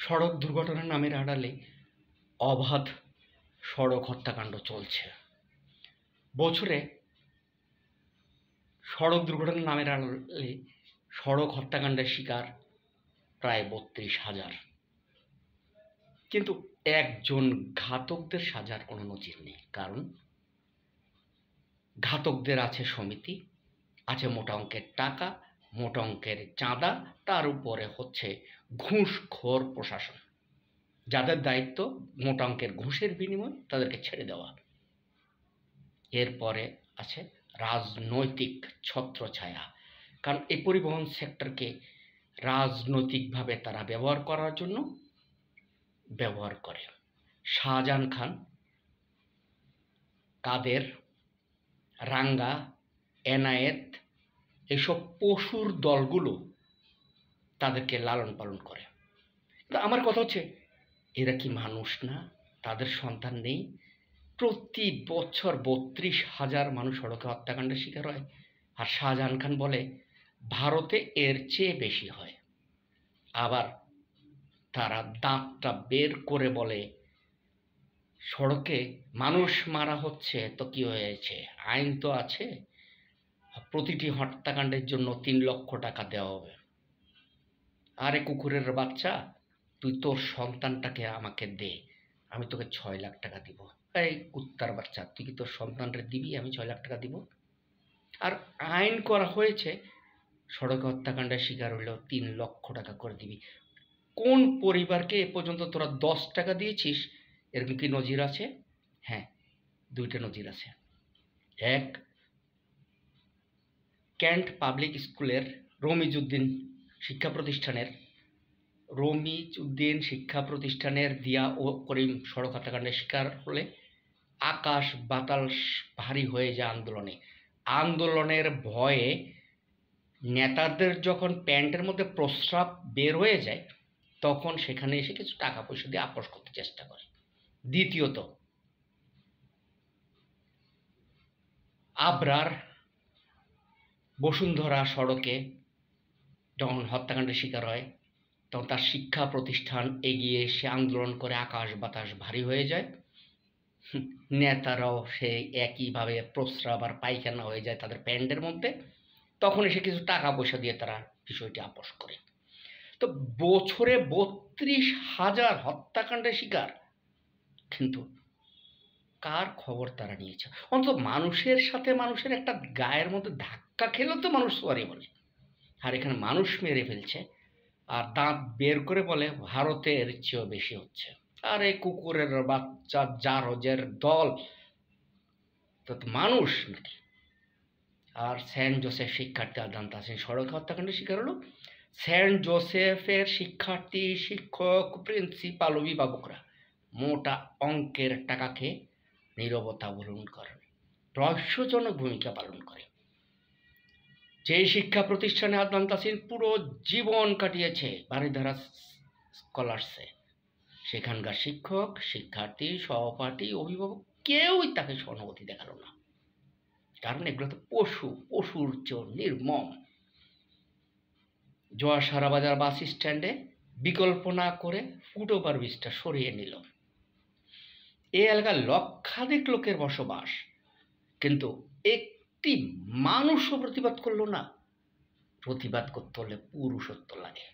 সড়ক দুর্ঘটনার নামের আড়ালে অবাধ সড়ক হত্যাকাণ্ড চলছে। বছরে সড়ক দুর্ঘটনার নামের আড়ালে সড়ক হত্যাকাণ্ডের শিকার প্রায় ৩২,০০০। কিন্তু একজন ঘাতকদের সাজার কোনো নজির নেই। কারণ ঘাতকদের আছে সমিতি, আছে মোটা অঙ্কের টাকা, মোটা অঙ্কের চাঁদা, তার উপরে হচ্ছে ঘুষখোর প্রশাসন, যাদের দায়িত্ব মোটা অঙ্কের ঘুষের বিনিময়ে তাদেরকে ছেড়ে দেওয়া। এরপরে আছে রাজনৈতিক ছত্রছায়া, কারণ এই পরিবহন সেক্টরকে রাজনৈতিকভাবে তারা ব্যবহার করার জন্য ব্যবহার করে। শাহজাহান খান, কাদের, রাঙ্গা, এনায়েত, এইসব পশুর দলগুলো তাদেরকে লালন পালন করে। তো আমার কথা হচ্ছে, এরা কি মানুষ না? তাদের সন্তান নেই? প্রতি বছর ৩২,০০০ মানুষ সড়কে হত্যাকাণ্ডের শিকার হয়। আর শাহজাহান খান বলে ভারতে এর চেয়ে বেশি হয়। আবার তারা দাঁতটা বের করে বলে সড়কে মানুষ মারা হচ্ছে তো কি হয়েছে, আইন তো আছে, প্রতিটি হত্যাকাণ্ডের জন্য ৩ লক্ষ টাকা দেওয়া হবে। আরে কুকুরের বাচ্চা, তুই তোর সন্তানটাকে আমাকে দে, আমি তোকে ৬ লাখ টাকা দিব। এই কুত্তার বাচ্চা, তুই কি তোর সন্তানরে দিবি? আমি ৬ লাখ টাকা দিব। আর আইন করা হয়েছে সড়ক হত্যাকাণ্ডের শিকার হইলেও ৩ লক্ষ টাকা করে দিবি। কোন পরিবারকে এ পর্যন্ত তোরা ১০ টাকা দিয়েছিস? এরকম কি নজির আছে? হ্যাঁ, ২টা নজির আছে। এক, ক্যান্ট পাবলিক স্কুলের রমিজউদ্দিন শিক্ষা প্রতিষ্ঠানের দিয়া ও করিম সড়ক হত্যাকাণ্ডের শিকার হলে আকাশ বাতাল ভারী হয়ে যায় আন্দোলনের ভয়ে নেতাদের যখন প্যান্টের মধ্যে প্রস্রাব বের হয়ে যায়, তখন সেখানে এসে কিছু টাকা পয়সা দিয়ে আপোষ করতে চেষ্টা করে। দ্বিতীয়ত, আবরার বসুন্ধরা সড়কে যখন হত্যাকাণ্ডের শিকার হয়, তখন তার শিক্ষা প্রতিষ্ঠান এগিয়ে এসে আন্দোলন করে আকাশ বাতাস ভারী হয়ে যায়। নেতারাও সেই একইভাবে প্রস্রাব আর পায়খানা হয়ে যায় তাদের প্যান্টের মধ্যে, তখন এসে কিছু টাকা পয়সা দিয়ে তারা বিষয়টি আপোষ করে। তো বছরে ৩২,০০০ হত্যাকাণ্ডের শিকার, কিন্তু কার খবর তারা নিয়েছে? অন্তত মানুষের সাথে মানুষের একটা গায়ের মধ্যে ধাক্কা খেলেও তো মানুষ সরি বলে। আর এখানে মানুষ মেরে ফেলছে আর দাঁত বের করে বলে ভারতের চেয়েও বেশি হচ্ছে। আরে কুকুরের বাচ্চা, জারজের দল, তো মানুষ নাকি? আর সেন্ট জোসেফ শিক্ষার্থী আদান তাসিন সড়ক হত্যাকাণ্ডের শিকার হলো। সেন্ট জোসেফের শিক্ষার্থী, শিক্ষক, প্রিন্সিপাল, অভিভাবকরা মোটা অঙ্কের টাকা খেয়ে নীরবতা অবলম্বন করেন, রহস্যজনক ভূমিকা পালন করে। যে শিক্ষা প্রতিষ্ঠানে আদনান তাসিন পুরো জীবন কাটিয়েছে বারিধারা স্কলার্সে, সেখানকার শিক্ষক, শিক্ষার্থী, সহপাঠী, অভিভাবক কেউই তাকে সহানুভূতি দেখালো না। কারণ এগুলো তো পশুর চেয়ে নির্মম। জোয়ার সারাবাজার বাস স্ট্যান্ডে বিকল্প না করে ফুটওভার ব্রিজটা সরিয়ে নিল। এই এলাকার লক্ষাধিক লোকের বসবাস, কিন্তু একটি মানুষও প্রতিবাদ করলো না। প্রতিবাদ করতে হলে পুরুষত্ব লাগে।